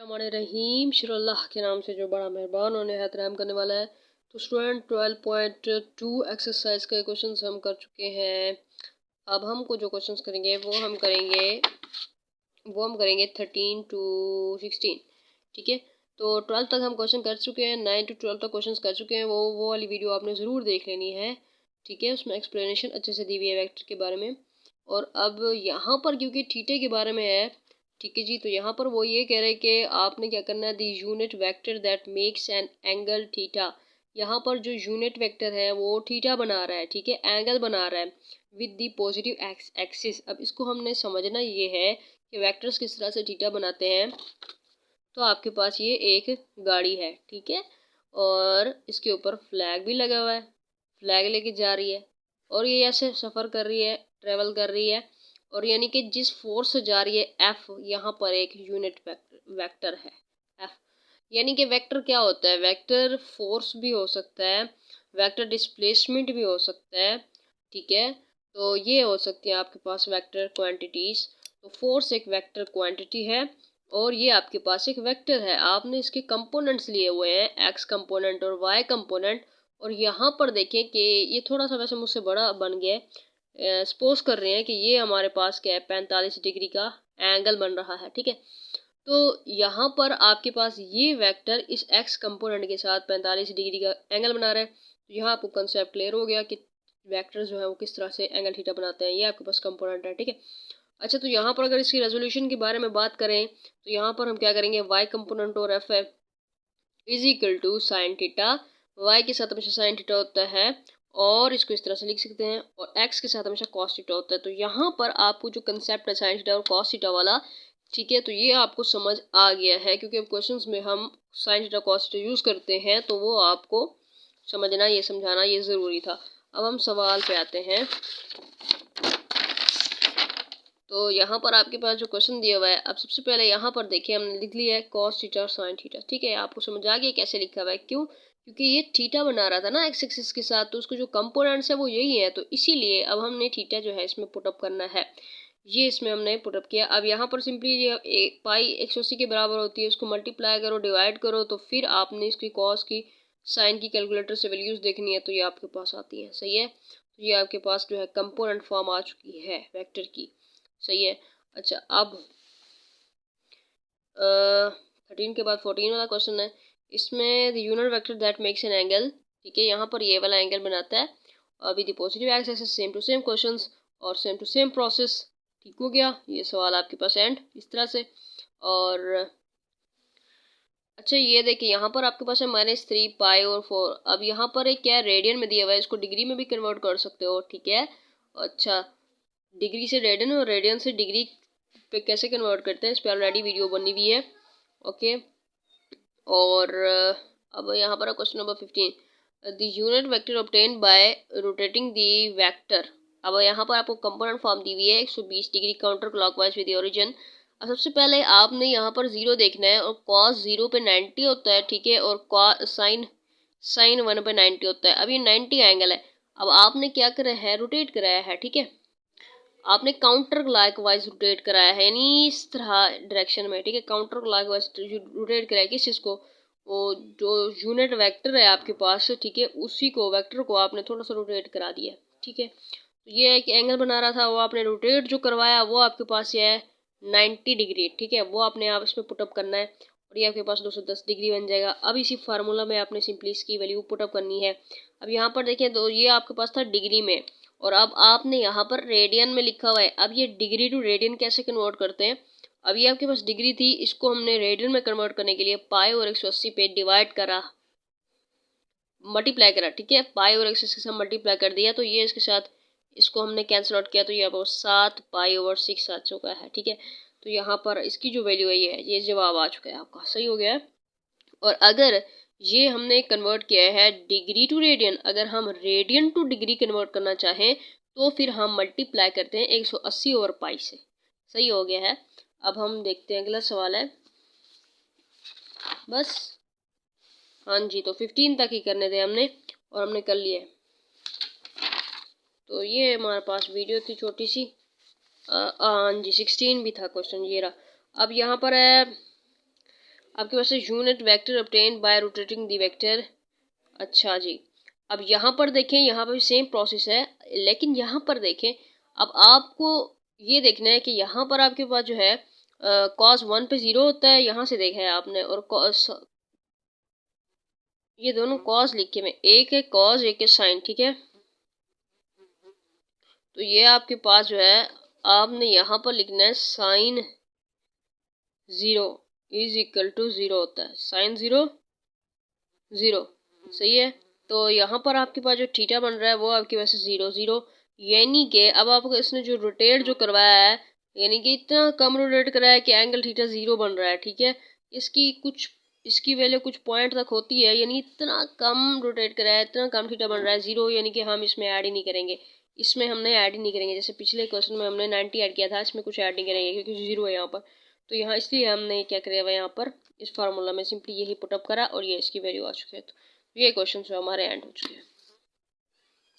रहीम शुरुल्लाह के नाम से जो बड़ा मेहरबान और निहायत रहम करने वाला है। तो स्टूडेंट 12.2 एक्सरसाइज के क्वेश्चंस हम कर चुके हैं। अब हमको जो क्वेश्चंस करेंगे वो हम करेंगे 13 to 16। ठीक है, तो 12 तक हम क्वेश्चन कर चुके हैं, 9 to 12 तक क्वेश्चंस कर चुके हैं। वो वाली वीडियो आपने ज़रूर देख लेनी है। ठीक है, उसमें एक्सप्लेनेशन अच्छे से दी हुई है वेक्टर के बारे में। और अब यहाँ पर क्योंकि थीटे के बारे में है, ठीक है जी, तो यहाँ पर वो ये कह रहे हैं कि आपने क्या करना है, दी unit vector that makes an angle theta. यहाँ पर जो यूनिट वेक्टर है वो थीटा बना रहा है, ठीक है, एंगल बना रहा है विद दी पॉजिटिव एक्सिस। अब इसको हमने समझना ये है कि वेक्टर्स किस तरह से थीटा बनाते हैं। तो आपके पास ये एक गाड़ी है, ठीक है, और इसके ऊपर फ्लैग भी लगा हुआ है, फ्लैग लेके जा रही है और ये ऐसे सफ़र कर रही है, ट्रेवल कर रही है। और यानी कि जिस फोर्स से जा रही है एफ, यहाँ पर एक यूनिट वेक्टर है एफ। यानी कि वेक्टर क्या होता है, वेक्टर फोर्स भी हो सकता है, वेक्टर डिस्प्लेसमेंट भी हो सकता है, ठीक है। तो ये हो सकती है आपके पास वेक्टर क्वांटिटीज़। तो फोर्स एक वेक्टर क्वांटिटी है और ये आपके पास एक वेक्टर है। आपने इसके कंपोनेंट्स लिए हुए हैं, एक्स कंपोनेंट और वाई कंपोनेंट। और यहाँ पर देखें कि ये थोड़ा सा वैसे मुझसे बड़ा बन गया है। सपोज कर रहे हैं कि ये हमारे पास क्या है, 45 डिग्री का एंगल बन रहा है, ठीक है। तो यहाँ पर आपके पास ये वेक्टर इस एक्स कंपोनेंट के साथ 45 डिग्री का एंगल बना रहा है। तो यहाँ आपको कंसेप्ट क्लियर हो गया कि वेक्टर जो है वो किस तरह से एंगल थीटा बनाते हैं। ये आपके पास कंपोनेंट है, ठीक है। अच्छा, तो यहाँ पर अगर इसकी रेजोल्यूशन के बारे में बात करें तो यहाँ पर हम क्या करेंगे, वाई कंपोनेंट और एफ है is equal to sine theta. Y के साथ हमेशा साइन थीटा होता है और इसको इस तरह से लिख सकते हैं, और एक्स के साथ हमेशा कॉस थीटा होता है। तो यहाँ पर आपको जो कंसेप्ट है साइन थीटा और कॉस थीटा वाला, ठीक है, तो ये आपको समझ आ गया है क्योंकि अब क्वेश्चंस में हम sine theta cos theta use करते हैं, तो वो आपको समझना, ये समझाना ये ज़रूरी था। अब हम सवाल पे आते हैं। तो यहाँ पर आपके पास जो क्वेश्चन दिया हुआ है, अब सबसे पहले यहाँ पर देखिए हमने लिख लिया है कॉस थीटा और साइन थीटा, ठीक है। आपको समझ आ गया कैसे लिखा हुआ है, क्यों, क्योंकि ये थीटा बना रहा था ना एक्स एक्सिस के साथ, तो उसको जो कंपोनेंट्स है वो यही है, तो इसीलिए अब हमने थीटा जो है इसमें पुटअप करना है। ये इसमें हमने पुटअप किया। अब यहाँ पर सिंपली ये पाई 180 के बराबर होती है, उसको मल्टीप्लाई करो, डिवाइड करो, तो फिर आपने इसकी कॉस की साइन की कैलकुलेटर से वैल्यूज़ देखनी है, तो ये आपके पास आती है, सही है। तो ये आपके पास जो है कंपोनेंट फॉर्म आ चुकी है वेक्टर की, सही है। अच्छा, अब 13 के बाद 14 वाला क्वेश्चन है। इसमें the unit vector that makes an angle, ठीक है, यहाँ पर ये वाला एंगल बनाता है। अभी the positive axis, same to same questions और सेम टू सेम प्रोसेस, ठीक हो गया ये सवाल आपके पास एंड इस तरह से। और अच्छा, ये देखिए यहाँ पर आपके पास है -3 पाई और 4। अब यहाँ पर एक क्या रेडियन में दिया हुआ है, इसको डिग्री में भी कन्वर्ट कर सकते हो, ठीक है। अच्छा, डिग्री से रेडियन और रेडियन से डिग्री पे कैसे कन्वर्ट करते हैं, इस पर ऑलरेडी वीडियो बनी हुई है, ओके। और अब यहाँ पर question number 15, the unit vector obtain bye rotating the vector. अब यहाँ पर आपको कंपोनेंट फॉर्म दी हुई है 120 degree counter clockwise with the origin. अब सबसे पहले आपने यहाँ पर 0 देखना है, और कॉस 0 पे 90 होता है, ठीक है, और साइन 1 पे 90 होता है। अब ये 90 एंगल है। अब आपने क्या करा है, रोटेट कराया है, ठीक है, आपने काउंटर क्लॉकवाइज रोटेट कराया है, यानी इस तरह डायरेक्शन में, ठीक है, काउंटर क्लॉकवाइज रोटेट कराया। किस चीज़ को, वो जो यूनिट वेक्टर है आपके पास, ठीक है, उसी को वेक्टर को आपने थोड़ा सा रोटेट करा दिया, ठीक है। तो ये एक एंगल बना रहा था, वो आपने रोटेट जो करवाया वो आपके पास ये है 90 डिग्री, ठीक है, वो आपने आप इसमें पुटअप करना है और ये आपके पास 210 डिग्री बन जाएगा। अब इसी फार्मूला में आपने सिंपली इसकी वैल्यू पुटअप करनी है। अब यहाँ पर देखें तो ये आपके पास था डिग्री में, और अब आपने यहाँ पर रेडियन में लिखा हुआ है। अब ये डिग्री टू रेडियन कैसे कन्वर्ट करते हैं, अब ये आपके पास डिग्री थी, इसको हमने रेडियन में कन्वर्ट करने के लिए पाई और 180 पे डिवाइड करा, मल्टीप्लाई करा, ठीक है, पाई और 180 के साथ मल्टीप्लाई कर दिया, तो ये इसके साथ इसको हमने कैंसिल आउट किया, तो ये आपको 7 पाई ओवर 6 आ चुका है, ठीक है। तो यहाँ पर इसकी जो वैल्यू है ये जवाब आ चुका है आपका, सही हो गया है। और अगर ये हमने कन्वर्ट किया है डिग्री टू रेडियन, अगर हम रेडियन टू डिग्री कन्वर्ट करना चाहें तो फिर हम मल्टीप्लाई करते हैं 180 ओवर पाई से, सही हो गया है। अब हम देखते हैं अगला सवाल है, बस हाँ जी, तो 15 तक ही करने थे हमने और हमने कर लिया है। तो ये हमारे पास वीडियो थी छोटी सी, हाँ जी 16 भी था क्वेश्चन, ये रहा। अब यहाँ पर है आपके पास है unit vector obtain bye rotating दी वेक्टर। अच्छा जी, अब यहाँ पर देखें, यहाँ पर भी सेम प्रोसेस है, लेकिन यहाँ पर देखें, अब आपको ये देखना है कि यहाँ पर आपके पास जो है cos 1 पे 0 होता है, यहाँ से देखा है आपने, और cos, ये दोनों cos लिखे में, एक है cos एक है sin, ठीक है। तो ये आपके पास जो है आपने यहाँ पर लिखना है sin 0 इज इक्वल टू 0 होता है, sin 0 0, सही है। तो यहाँ पर आपके पास जो थीटा बन रहा है वो आपके पास 0 0, यानी कि अब आपको इसने जो रोटेट जो करवाया है, यानी कि इतना कम रोटेट कराया है कि एंगल थीटा 0 बन रहा है, ठीक है। इसकी वैल्यू कुछ पॉइंट तक होती है, यानी इतना कम रोटेट कराया है, इतना कम थीटा बन रहा है 0, यानी कि हम इसमें ऐड ही नहीं करेंगे, इसमें हमने ऐड ही नहीं करेंगे। जैसे पिछले क्वेश्चन में हमने 90 ऐड किया था, इसमें कुछ ऐड नहीं करेंगे क्योंकि 0 है यहाँ पर। तो यहाँ इसलिए हमने क्या करें हुआ, यहाँ पर इस फार्मूला में सिंपली यही पुटअप करा और ये इसकी वैल्यू आ चुकी है। तो ये क्वेश्चन जो हमारे एंड हो चुके हैं।